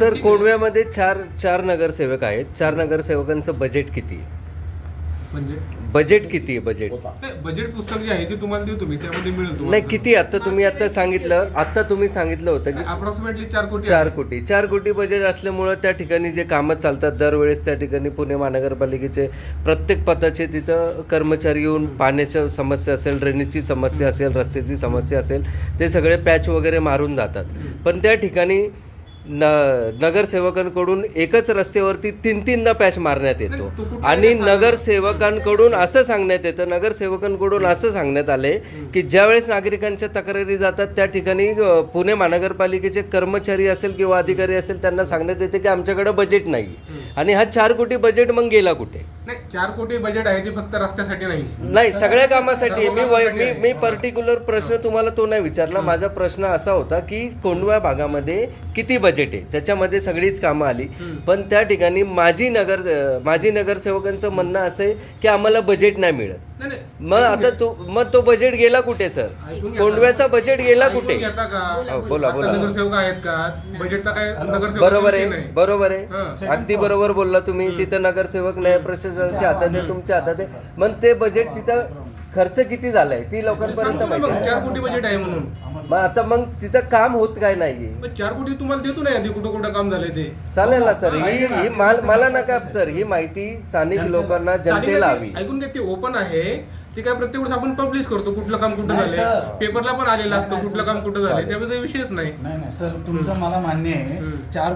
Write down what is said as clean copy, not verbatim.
Sir कोंडव्यामध्ये चार नगरसेवक आहेत. 4 नगरसेवकांचं बजेट किती? म्हणजे बजेट किती आहे? बजेट नाही, बजेट पुस्तक जे आहे ते तुम्हाला देऊ तुम्ही, त्यामध्ये मिळेल तुम्हाला. नाही किती? आता तुम्ही सांगितलं होतं की अप्रॉक्सिमेटली 4 कोटी 4 कोटी बजेट असल्यामुळं त्या ठिकाणी जे कामं चालतात दरवेळेस त्या ठिकाणी पुणे महानगरपालिकेचे प्रत्येक पदाचे तिथं कर्मचारी येऊन पाण्याची समस्या असेल, ड्रेनेजची समस्या असेल, रस्त्याची समस्या असेल, ते सगळे पॅच वगैरे मारून जातात. पण त्या ठिकाणी नगरसेवकांकडून एकच रस्त्यावरती 3-3दा पॅच मारण्यात येतो आणि नगरसेवकांकडून असं सांगण्यात आले की ज्यावेळेस नागरिकांच्या तक्रारी जातात त्या ठिकाणी पुणे महानगरपालिकेचे कर्मचारी असेल किंवा अधिकारी असेल त्यांना सांगण्यात येते की आमच्याकडे बजेट नाही. आणि हा 4 कोटी बजेट मग गेला कुठे? नाही, 4 कोटी बजेट आहे ते फक्त रस्त्यासाठी नाही, सगळ्या कामासाठी. मी पर्टिक्युलर प्रश्न तुम्हाला तो नाही विचारला. माझा प्रश्न असा होता की कोंडवा भागामध्ये किती बजेट आहे, त्याच्यामध्ये सगळीच कामं आली. पण त्या ठिकाणी माजी नगरसेवकांचं म्हणणं असं आहे की आम्हाला बजेट नाही मिळत. मग तो बजेट गेला कुठे सर? कोंडव्याचा बजेट गेला कुठे? बोला. नगरसेवक आहेत का? बजेटचा काय नगरसेवक? बरोबर आहे. अगदी बरोबर बोलला तुम्ही. तिथं नगरसेवक नाही, प्रशासनाच्या हातात आहे, तुमच्या हातात आहे. मग ते बजेट तिथं खर्च किती झालाय ती लोकांपर्यंत माहिती आहे. 4 कोटी बजेट आहे म्हणून. मग तिथं काम होत काय नाही? 4 कोटी तुम्हाला देतो नाही, आधी कुठं काम झालंय ते चालेल ना सर. ही मला नका सर, ही माहिती स्थानिक लोकांना जनतेला हवी. ऐकून घ्या, ते ओपन आहे. ते काय प्रत्येक वेळेस आपण पब्लिश करतो कुठलं काम कुठं झालंय, पेपरला पण आलेलं असतं कुठलं काम कुठं झालंय, त्याबद्दल विषयच नाही. नाही सर, तुमचं मला मान्य आहे. 4